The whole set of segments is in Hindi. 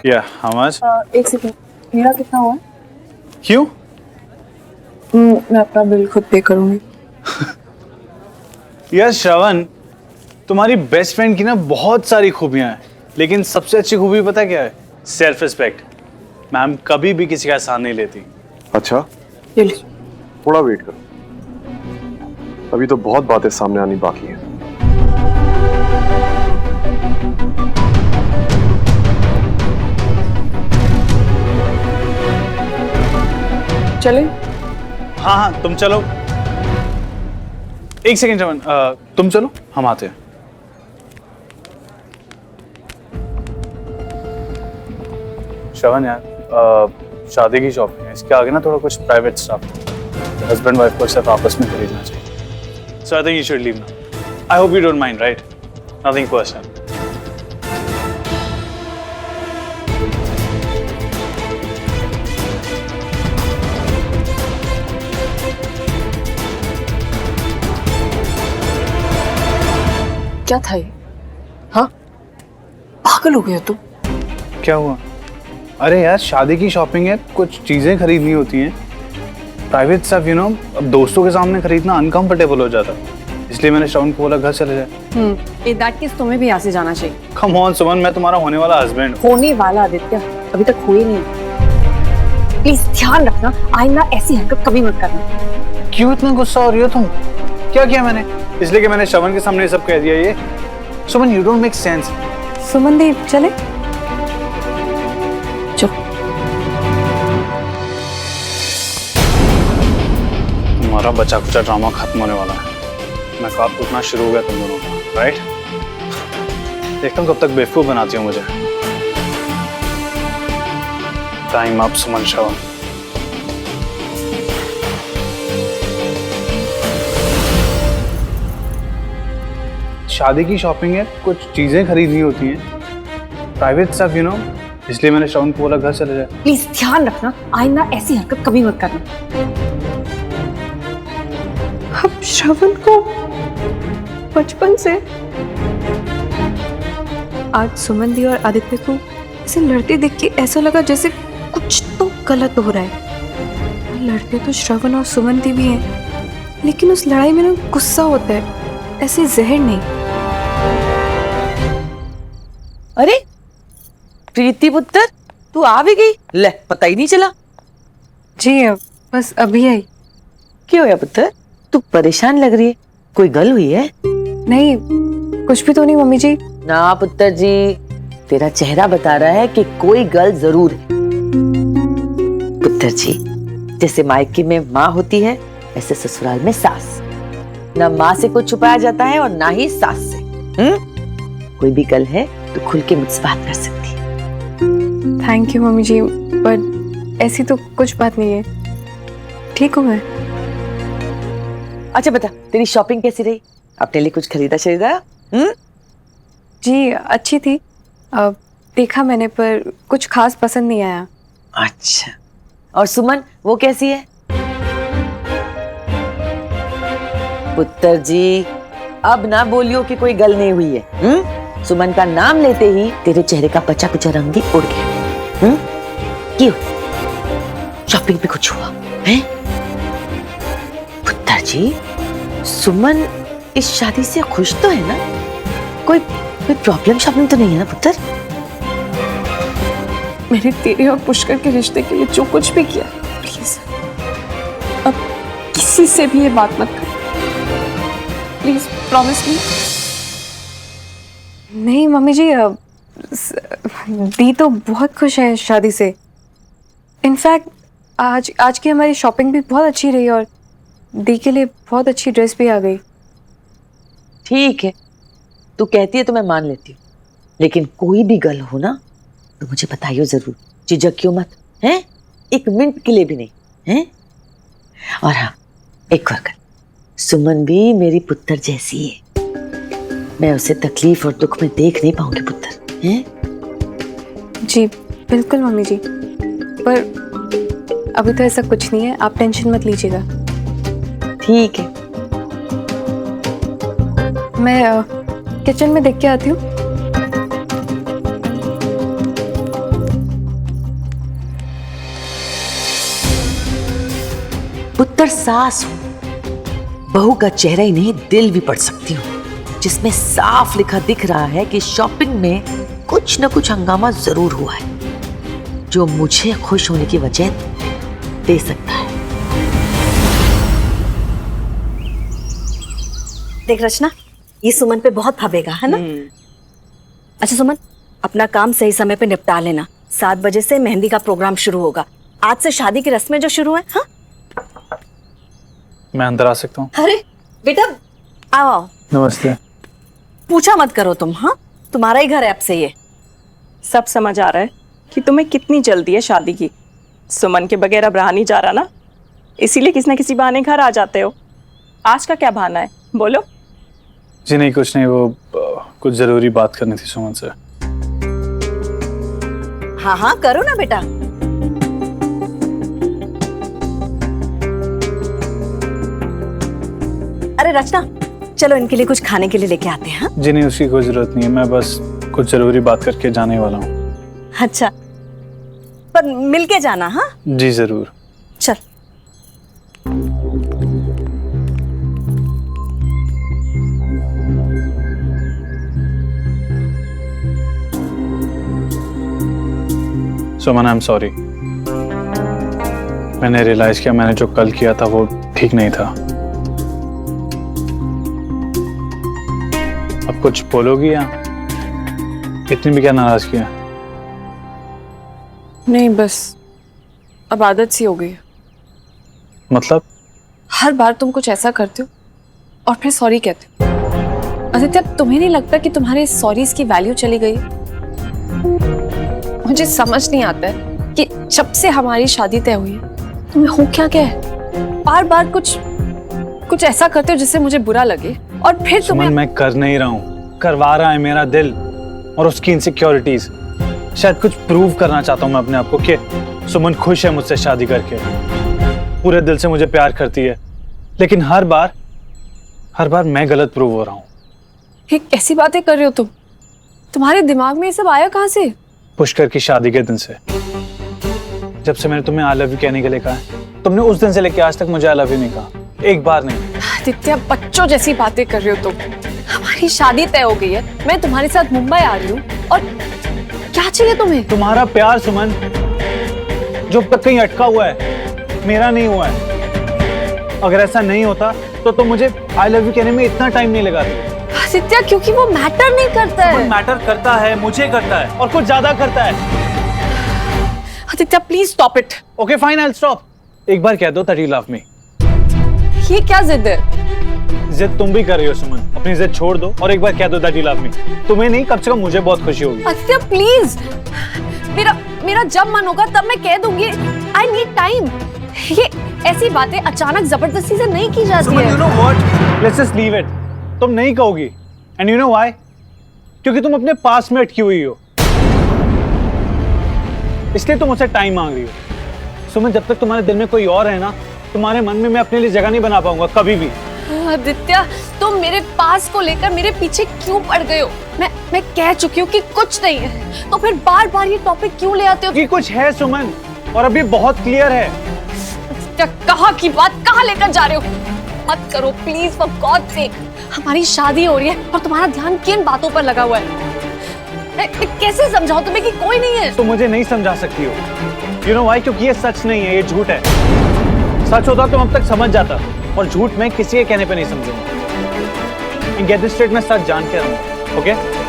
या हाउ मच? एक सेकंड, मेरा कितना हुआ? क्यों? मैं अपना बिल खुद पे करूंगी। यार श्रवण, तुम्हारी बेस्ट फ्रेंड की ना बहुत सारी खूबियां हैं, लेकिन सबसे अच्छी खूबी पता क्या है? Self respect. मैम कभी भी किसी का साथ नहीं लेती। अच्छा, ये लो। थोड़ा वेट करो, अभी तो बहुत बातें सामने आनी बाकी है। चले? हाँ हाँ तुम चलो। एक सेकेंड श्रवण, तुम चलो, हम आते हैं। श्रवण यार, शादी की शॉपिंग है, इसके आगे ना थोड़ा कुछ प्राइवेट स्टफ, हस्बैंड वाइफ को सिर्फ आपस में खरीदना चाहिए। So I think you should leave now. I hope you don't mind, right? Nothing personal. क्या था ये? हाँ, पागल हो गया तुम? क्या हुआ? अरे यार शादी की शॉपिंग है, कुछ चीजें खरीदनी होती हैं, प्राइवेट स्टफ, यू नो। अब दोस्तों के सामने खरीदना अनकंफर्टेबल हो जाता है, इसलिए मैंने श्रवण को बोला घर चले जाए। इन दैट केस तुम्हें भी यहाँ से जाना चाहिए। कम ऑन सुमन, मैं तुम्हारा होने वाला हस्बैंड हूँ। होने वाला आदित्य अभी तक हुए नहीं। प्लीज ध्यान रखना, आइंदा ऐसी हरकत कभी मत करना। क्यों इतना गुस्सा हो रही हो तुम? क्या किया मैंने? इसलिए कि मैंने श्रवण के सामने ये सब कह दिया। ये सुमन, यू डोंट मेक सेंस। सुमन दी चले? चलो। तुम्हारा बचा कुचा ड्रामा खत्म होने वाला है। मैं ख्वाब टूटना शुरू हो गया तुम दोनों का, राइट? देखता हूँ कब तक बेवकूफ बनाती हो मुझे। टाइम अप सुमन श्रवण। शादी की शॉपिंग है, कुछ चीजें खरीदनी होती हैं, प्राइवेट स्टफ, यू नो, इसलिए मैंने श्रवण को बोला घर चले जाए। प्लीज ध्यान रखना, आइंदा ऐसी हरकत कभी मत करना। अब श्रवण को बचपन से आज सुमन दी और आदित्य को ऐसे लड़ते देख के ऐसा लगा जैसे कुछ तो गलत हो रहा है। लड़ते तो श्रवण और सुमन दी भी हैं, लेकिन उस लड़ाई में ना गुस्सा होता है, ऐसे जहर नहीं। अरे प्रीति पुत्र, तू आ भी गई? ले, पता ही नहीं चला। जी बस अभी आई। क्यों है पुत्र, तू परेशान लग रही है? कोई गल हुई है? नहीं, कुछ भी तो नहीं मम्मी जी। ना पुत्र जी, तेरा चेहरा बता रहा है कि कोई गल जरूर है। पुत्र जी, जैसे मायके में माँ होती है, ऐसे ससुराल में सास। ना माँ से कुछ छुपाया जाता है और ना ही सास से। कोई भी गल है तो खुल के मुझसे बात कर सकती है। थैंक यू मम्मी जी, पर ऐसी तो कुछ बात नहीं है, ठीक हूँ मैं। अच्छा बता, तेरी शॉपिंग कैसी रही? अपने लिए कुछ खरीदा शरीदा? जी अच्छी थी। देखा मैंने, पर कुछ खास पसंद नहीं आया। अच्छा, और सुमन वो कैसी है? पुत्र जी, अब ना बोलियो कि कोई गल नहीं हुई है। सुमन का नाम लेते ही तेरे चेहरे का बचा कुचा रंग भी उड़ गया। क्यों? शॉपिंग पे कुछ हुआ है? पुत्र जी, सुमन इस शादी से खुश तो है ना? कोई प्रॉब्लम शॉपिंग तो नहीं है ना पुत्र? मैंने तेरे और पुष्कर के रिश्ते के लिए जो कुछ भी किया, प्लीज अब किसी से भी ये बात मत कर, प्लीज प्रॉमिस मी। नहीं मम्मी जी, दी तो बहुत खुश है शादी से। इनफैक्ट आज की हमारी शॉपिंग भी बहुत अच्छी रही और दी के लिए बहुत अच्छी ड्रेस भी आ गई। ठीक है, तू कहती है तो मैं मान लेती हूँ, लेकिन कोई भी गल हो ना तो मुझे बताइयो जरूर, झिझकियो मत, हैं? एक मिनट के लिए भी नहीं, हैं? और हाँ, एक और गल, सुमन भी मेरी पुत्र जैसी है। मैं उसे तकलीफ और दुख में देख नहीं पाऊंगी पुत्र, हैं? जी बिल्कुल मम्मी जी, पर अभी तो ऐसा कुछ नहीं है, आप टेंशन मत लीजिएगा। ठीक है, मैं किचन में देख के आती हूँ। पर सास हूं, बहू का चेहरा ही नहीं दिल भी पढ़ सकती हूँ, जिसमें साफ लिखा दिख रहा है कि शॉपिंग में कुछ न कुछ हंगामा जरूर हुआ है जो मुझे खुश होने की वजह दे सकता है। देख रचना, ये सुमन पे बहुत भवेगा, है ना? अच्छा सुमन, अपना काम सही समय पे निपटा लेना। 7 बजे से मेहंदी का प्रोग्राम शुरू होगा। आज से शादी की रस्में जो शुरू है। हाँ, मैं अंदर आ सकता हूँ? अरे बेटा, आओ आओ। नमस्ते। पूछा मत करो तुम। हाँ, तुम्हारा ही घर है अब से ये। सब समझ आ रहा है कि तुम्हें कितनी जल्दी है शादी की। सुमन के बगैर अब रहा नहीं जा रहा ना, इसीलिए किसी न किसी बहाने घर आ जाते हो। आज का क्या बहाना है, बोलो? जी नहीं, कुछ नहीं, वो कुछ जरूरी बात करनी थी सुमन से। हाँ हाँ, करो ना बेटा। अरे रचना, चलो इनके लिए कुछ खाने के लिए लेके आते हैं। हाँ? जी नहीं, उसकी कोई जरूरत नहीं है, मैं बस कुछ जरूरी बात करके जाने वाला हूँ। अच्छा, पर मिलके जाना। हाँ जी जरूर। चल। सुमन, आई एम सॉरी। मैंने रियलाइज किया मैंने जो कल किया था वो ठीक नहीं था। अब कुछ बोलोगी या इतनी भी क्या नाराज किया? नहीं, बस अब आदत सी हो गई है। मतलब? हर बार तुम कुछ ऐसा करते हो और फिर सॉरी कहते हो। आदित्य, अब तुम्हें नहीं लगता कि तुम्हारे सॉरीज की वैल्यू चली गई है? मुझे समझ नहीं आता है कि जब से हमारी शादी तय हुई है तुम्हें हो क्या है? बार बार कुछ ऐसा करते हो जिससे मुझे बुरा लगे और फिर सुमन, मैं कर नहीं रहा हूँ, करवा रहा है मेरा दिल और उसकी इनसिक्योरिटीज। शायद कुछ प्रूव करना चाहता हूँ मैं अपने आप को कि सुमन खुश है मुझसे शादी करके, पूरे दिल से मुझे प्यार करती है, लेकिन हर बार मैं गलत प्रूव हो रहा हूँ। ये कैसी बातें कर रहे हो तुम? तुम्हारे दिमाग में ये सब आया कहाँ से? पुष्कर की शादी के दिन से, जब से मैंने तुम्हें आई लव यू कहने के लिए कहा है, तुमने उस दिन से लेकर आज तक मुझे आई लव यू नहीं कहा, एक बार नहीं। आदित्य, बच्चों जैसी बातें कर रहे हो तुम। हमारी शादी तय हो गई है, मैं तुम्हारे साथ मुंबई आ रही हूँ और क्या चाहिए तुम्हें? तुम्हारा प्यार सुमन, जो अब तक कहीं अटका हुआ है, मेरा नहीं हुआ है। अगर ऐसा नहीं होता तो तुम मुझे आई लव यू कहने में इतना टाइम नहीं लगाती। आदित्य, क्योंकि वो मैटर नहीं करता है। मैटर करता है, मुझे करता है और कुछ ज्यादा करता है। Aditya, please stop it. Okay fine, I will stop. एक बार कह दो दैट यू लव मी। ये क्या जिद है? जिद तुम भी कर रही हो सुमन, अपनी जिद छोड़ दो और एक बार कह दो दैट यू लव मी। तुम्हें नहीं, कम से कम मुझे बहुत खुशी होगी। आदित्य प्लीज, मेरा जब मन होगा तब मैं कह दूंगी। I need time. ये ऐसी बातें अचानक जबरदस्ती से नहीं की जाती है। You know what, let's just leave it. तुम नहीं कहोगी, एंड यू नो व्हाई? क्योंकि तुम अपने पास में अटकी हुई हो, इसलिए तुम मुझसे टाइम मांग रही हो। सुमन, जब तक तुम्हारे दिल में कोई और है ना, तुम्हारे मन में मैं अपने लिए जगह नहीं बना पाऊंगा कभी भी। आदित्य, तुम मेरे पास को लेकर मेरे पीछे क्यों पड़ गए हो? मैं कह चुकी हूँ कि कुछ नहीं है, तो फिर बार बार ये टॉपिक क्यों ले आते हो? कि कुछ है सुमन, और अभी बहुत क्लियर है। क्या कहाँ की बात कहाँ लेकर जा रहे हो? मत करो प्लीज, फॉर गॉड सेक। हमारी शादी हो रही है और तुम्हारा ध्यान किन बातों पर लगा हुआ है? मैं कैसे समझाऊं तुम्हें कि कोई नहीं है? तुम मुझे नहीं समझा सकती हो। You know why? क्योंकि ये सच नहीं है, ये झूठ है। सच होता तुम अब तक समझ जाता, और झूठ मैं किसी के कहने पे नहीं समझूंगा। गेट दिस स्ट्रेट, मैं सच जान के रहूंगा। ओके?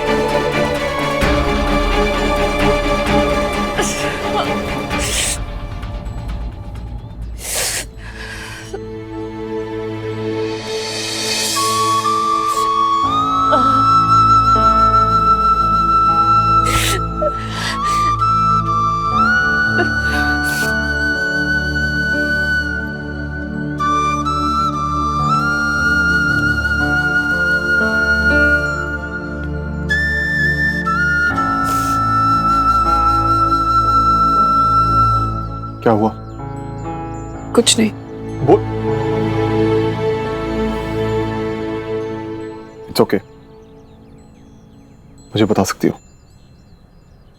क्या हुआ? कुछ नहीं। वो इट्स ओके, मुझे बता सकती हो।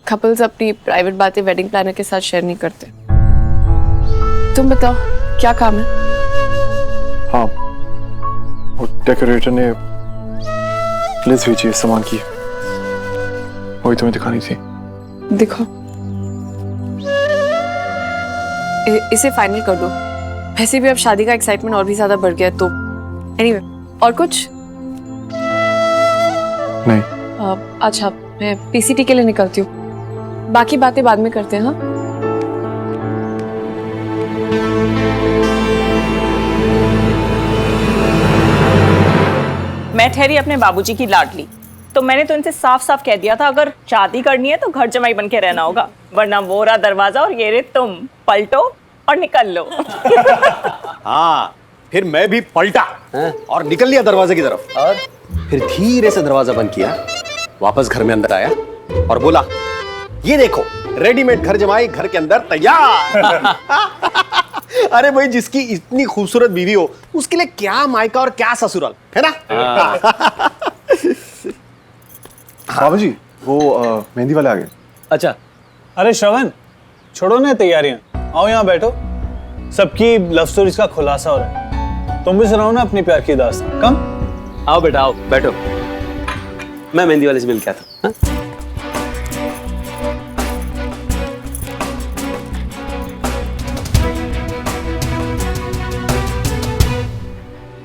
कपल्स अपनी प्राइवेट बातें वेडिंग प्लानर के साथ शेयर नहीं करते। तुम बताओ, क्या काम है? हाँ, वो डेकोरेटर ने लिस्ट भेजी है सामान की, वही तुम्हें दिखानी थी। दिखो, इसे फाइनल कर दो। वैसे भी अब शादी का एक्साइटमेंट और भी ज्यादा बढ़ गया है, तो एनीवे और कुछ नहीं। अच्छा, मैं पीसीटी के लिए निकलती हूँ, बाकी बातें बाद में करते हैं। हाँ, मैं ठहरी अपने बाबूजी की लाडली, तो मैंने तो इनसे साफ साफ कह दिया था अगर शादी करनी है तो घर जमाई बन के रहना होगा, वरना वो रहा दरवाजा और ये रे तुम, पलटो और निकल लो। हाँ, फिर मैं भी पलटा और निकल लिया दरवाजे की तरफ, और फिर धीरे से दरवाजा बंद किया, वापस घर में अंदर आया और बोला, ये देखो रेडीमेड घर जमाई घर के अंदर तैयार। अरे भाई, जिसकी इतनी खूबसूरत बीवी हो उसके लिए क्या मायका और क्या ससुराल, है ना? बाबा जी, वो मेहंदी वाले आ गए। अच्छा, अरे श्रवण, छोड़ो ना तैयारियां, आओ यहाँ बैठो। सबकी लव स्टोरीज का खुलासा हो रहा है, तुम भी सुनाओ ना अपनी प्यार की दास्तान। कम आओ बेटा, आओ बैठो। मैं मेहंदी वाले से मिल के आता हूं।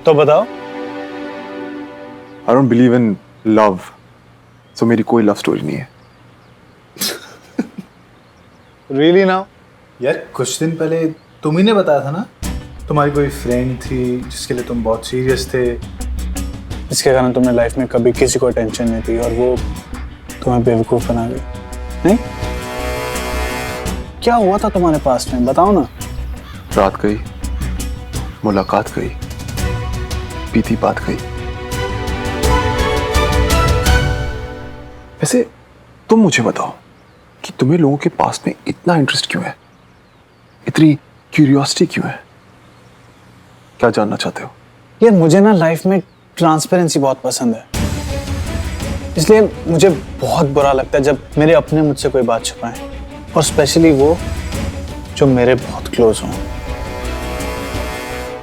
तो बताओ। I don't believe in love, so मेरी कोई लव स्टोरी नहीं है। Really now? यार कुछ दिन पहले तुम ही ने बताया था ना, तुम्हारी कोई फ्रेंड थी जिसके लिए तुम बहुत सीरियस थे। इसके कारण तुमने लाइफ में कभी किसी को टेंशन नहीं दी और वो तुम्हें बेवकूफ बना गई, नहीं? क्या हुआ था तुम्हारे पास में, बताओ ना। रात गई, मुलाकात गई, बीती बात गई। वैसे तुम मुझे बताओ कि तुम्हें लोगों के पास में इतना इंटरेस्ट क्यों है, इतनी क्यूरियोसिटी क्यों है? क्या जानना चाहते हो? यार मुझे ना लाइफ में ट्रांसपेरेंसी बहुत पसंद है, इसलिए मुझे बहुत बुरा लगता है जब मेरे अपने मुझसे कोई बात छुपाएं, और स्पेशली वो जो मेरे बहुत क्लोज हों।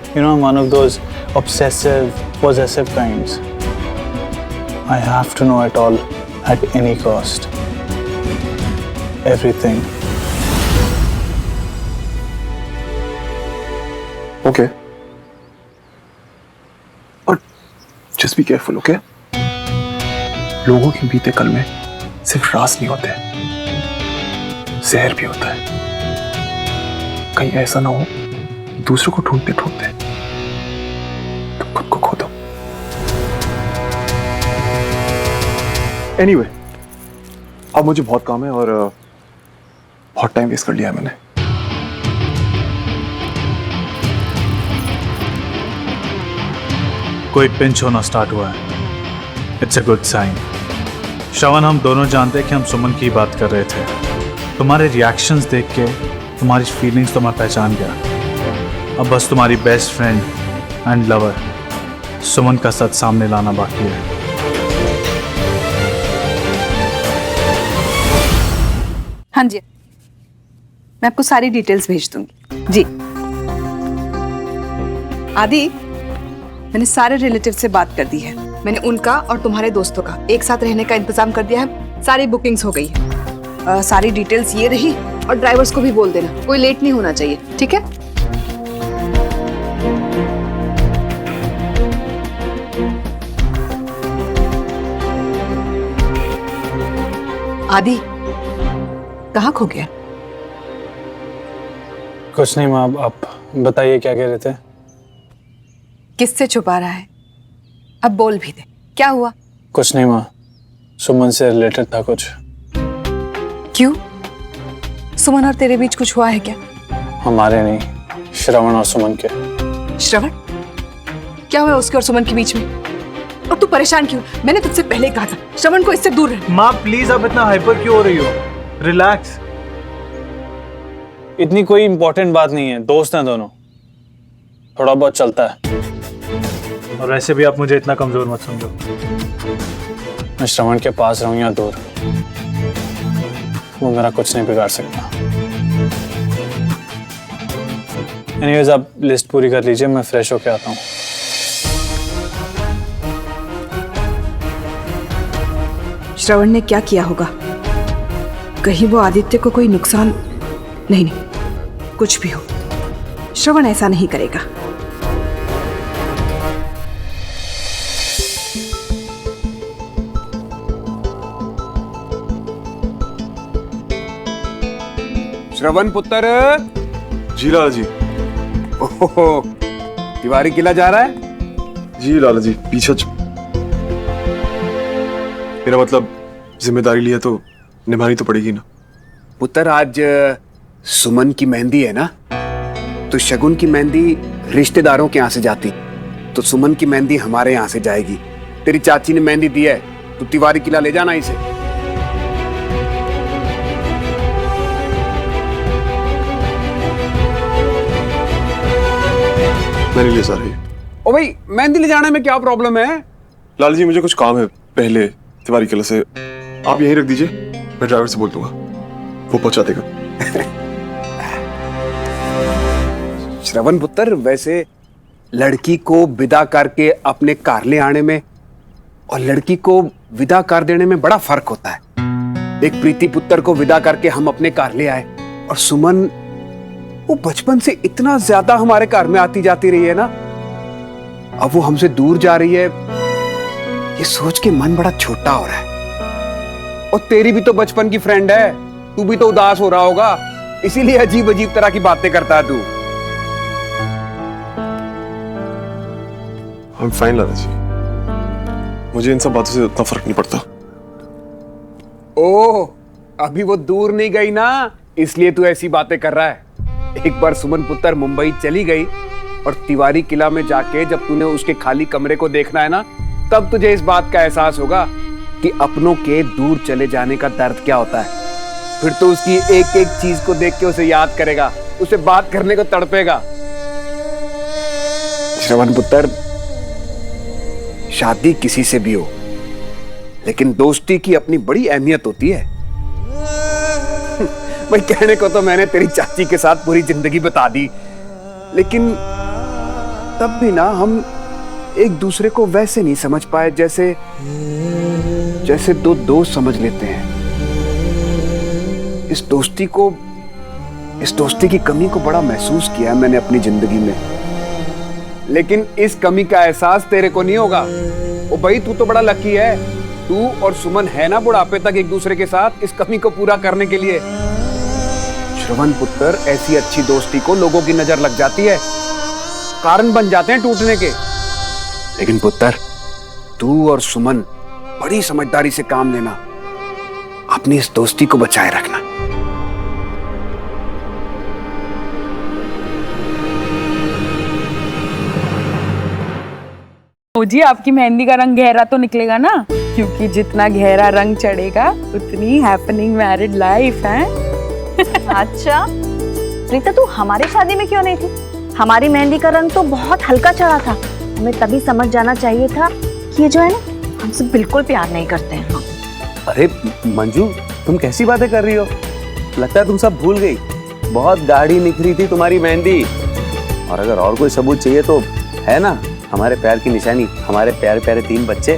You know, I'm one of those obsessive, possessive kinds. I have to know it all at any cost. Everything. Okay. But just be careful, okay? लोगों के बीते कल में सिर्फ राज नहीं होते, जहर भी होता है। कहीं ऐसा ना हो दूसरों को ढूंढते ढूंढते तुम खुद को खो दो। Anyway, अब मुझे बहुत काम है और बहुत टाइम वेस्ट कर लिया है मैंने। कोई पिंच होना स्टार्ट हुआ है। It's a good sign. Shravan, हम दोनों जानते हैं कि हम सुमन की बात कर रहे थे। तुम्हारे रिएक्शंस देख के तुम्हारी फीलिंग्स तो मैं पहचान गया। अब बस तुम्हारी बेस्ट फ्रेंड एंड लवर सुमन का सच सामने लाना बाकी है। हाँ जी, मैं आपको सारी डिटेल्स भेज दूंगी। जी आदि, मैंने सारे रिलेटिव से बात कर दी है। मैंने उनका और तुम्हारे दोस्तों का एक साथ रहने का इंतजाम कर दिया है। सारी बुकिंग्स हो गई है। सारी डिटेल्स ये रही, और ड्राइवर्स को भी बोल देना कोई लेट नहीं होना चाहिए, ठीक है? आदि, कहाँ खो गया? कुछ नहीं माँ, आप बताइए क्या कह रहे थे? किससे छुपा रहा है? अब बोल भी दे, क्या हुआ? कुछ नहीं माँ, सुमन से रिलेटेड था कुछ। क्यों? सुमन और तेरे बीच कुछ हुआ है क्या? हमारे नहीं, श्रवण और सुमन के। श्रवण? क्या हुआ उसके और सुमन के बीच में? और तू परेशान क्यों? मैंने तुझसे पहले ही कहा था श्रवण को इससे दूर रह। माँ प्लीज, आप इतना हाइपर क्यों हो रही हो? रिलैक्स। इतनी कोई इंपॉर्टेंट बात नहीं है, दोस्त हैं दोनों, थोड़ा बहुत चलता है। और वैसे भी आप मुझे इतना कमजोर मत समझो। मैं श्रवण के पास रहूं या दूर, वो मेरा कुछ नहीं बिगाड़ सकता। एनीवेज, आप लिस्ट पूरी कर लीजिए, मैं फ्रेश होके आता हूँ। श्रवण ने क्या किया होगा? कहीं वो आदित्य को कोई नुकसान? नहीं नहीं, कुछ भी हो, श्रवण ऐसा नहीं करेगा। श्रवण पुत्र। जी लाला जी। ओहो, तिवारी किला जा रहा है? जी लाला जी, पीछे मेरा मतलब जिम्मेदारी लिया तो निभानी तो पड़ेगी ना। पुत्र, आज सुमन की मेहंदी है ना, तो शगुन की मेहंदी रिश्तेदारों के यहाँ से जाती, तो सुमन की मेहंदी हमारे यहाँ से जाएगी। तेरी चाची ने मेहंदी दी है, तो तिवारी किला ले जाना इसे। मैंने ले जा रही है। ओ भाई, मेहंदी ले जाने में क्या प्रॉब्लम है? लाला जी, मुझे कुछ काम है पहले तिवारी किला से, आप यहीं रख दीजिए, मैं ड्राइवर से बोल दूंगा, वो पहुंचा देगा। श्रवण पुत्र, वैसे लड़की को विदा करके अपने कार ले आने में और लड़की को विदा कर देने में बड़ा फर्क होता है। एक प्रीति पुत्र को विदा करके हम अपने कार ले आए, और सुमन वो बचपन से इतना ज्यादा हमारे घर में आती जाती रही है ना, अब वो हमसे दूर जा रही है, ये सोच के मन बड़ा छोटा हो रहा है। और तेरी भी तो बचपन की फ्रेंड है, तू भी तो उदास हो रहा होगा, इसीलिए अजीब अजीब तरह की बातें करता है तू। I'm fine लाला जी, मुझे इन सब बातों से उतना फर्क नहीं पड़ता। ओह, अभी वो दूर नहीं गई ना, इसलिए तू ऐसी बातें कर रहा है। एक बार सुमन पुत्र मुंबई चली गई, और तिवारी किला में जाके जब तूने उसके खाली कमरे को देखना है ना, तब तुझे इस बात का एहसास होगा कि अपनों के दूर चले जाने का दर्द क्या होता है। फिर तो उसकी एक एक चीज को देख के उसे याद करेगा, उसे बात करने को तड़पेगा। श्रवण पुत्र, शादी किसी से भी हो, लेकिन दोस्ती की अपनी बड़ी अहमियत होती है। भाई, कहने को तो मैंने तेरी चाची के साथ पूरी जिंदगी बिता दी, लेकिन तब भी ना हम एक दूसरे को वैसे नहीं समझ पाए जैसे जैसे दो दोस्त समझ लेते हैं। इस दोस्ती की कमी को बड़ा महसूस किया है मैंने अपनी जिंदगी में, लेकिन इस कमी का एहसास तेरे को नहीं होगा। ओ भाई, तू तो बड़ा लकी है, तू और सुमन है ना बुढ़ापे तक एक दूसरे के साथ इस कमी को पूरा करने के लिए। श्रवण पुत्र, ऐसी अच्छी दोस्ती को लोगों की नजर लग जाती है, कारण बन जाते हैं टूटने के। लेकिन पुत्र, तू और सुमन बड़ी समझदारी से काम लेना, अपनी इस दोस्ती को बचाए रखना। जी, आपकी मेहंदी का रंग गहरा तो निकलेगा ना, क्योंकि जितना गहरा रंग चढ़ेगा उतनी हैपनिंग मैरिड लाइफ है। अच्छा रीता, तू हमारी शादी में क्यों नहीं थी? हमारी मेहंदी का रंग तो बहुत हल्का चढ़ा था, हमें तभी समझ जाना चाहिए था कि ये जो है ना, हमसे बिल्कुल प्यार नहीं करते हैं। हाँ। अरे मंजू, तुम कैसी बातें कर रही हो? लगता है तुम सब भूल गई। बहुत गाढ़ी निखरी थी तुम्हारी मेहंदी, और अगर और कोई सबूत चाहिए तो है ना, हमारे प्यार की निशानी, हमारे प्यारे प्यारे 3 बच्चे।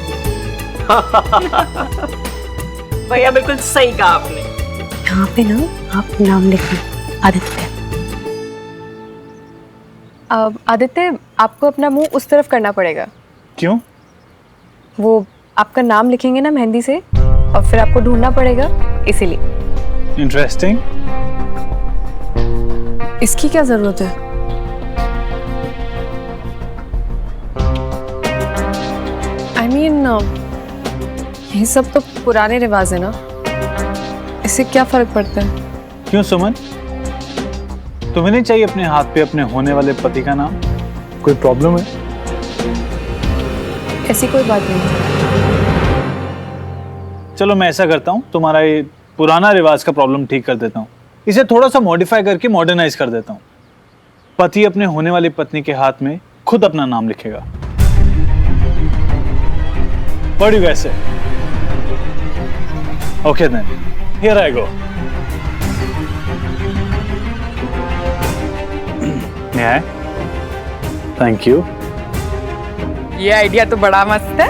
भैया, बिल्कुल सही कहा आपने। यहाँ पे ना आप नाम लिखना, आदित्य। आदित्य, आपको अपना मुंह उस तरफ करना पड़ेगा। क्यों? वो आपका नाम लिखेंगे ना मेहंदी से, और फिर आपको ढूंढना पड़ेगा, इसीलिए। इंटरेस्टिंग। इसकी क्या जरूरत है? I mean, ये सब तो पुराने रिवाज है ना, इससे क्या फर्क पड़ता है? क्यों सुमन, तुम्हें नहीं चाहिए अपने हाथ पे अपने होने वाले पति का नाम? कोई प्रॉब्लम है? ऐसी कोई बात नहीं। चलो मैं ऐसा करता हूँ, तुम्हारा ये पुराना रिवाज का प्रॉब्लम ठीक कर देता हूँ, इसे थोड़ा सा मॉडिफाई करके मॉडर्नाइज कर देता हूँ। पति अपने होने वाली पत्नी के हाथ में खुद अपना नाम लिखेगा। What do you guys say? Okay then, here I go. Yeah. Thank you. ये आइडिया तो बड़ा मस्त है।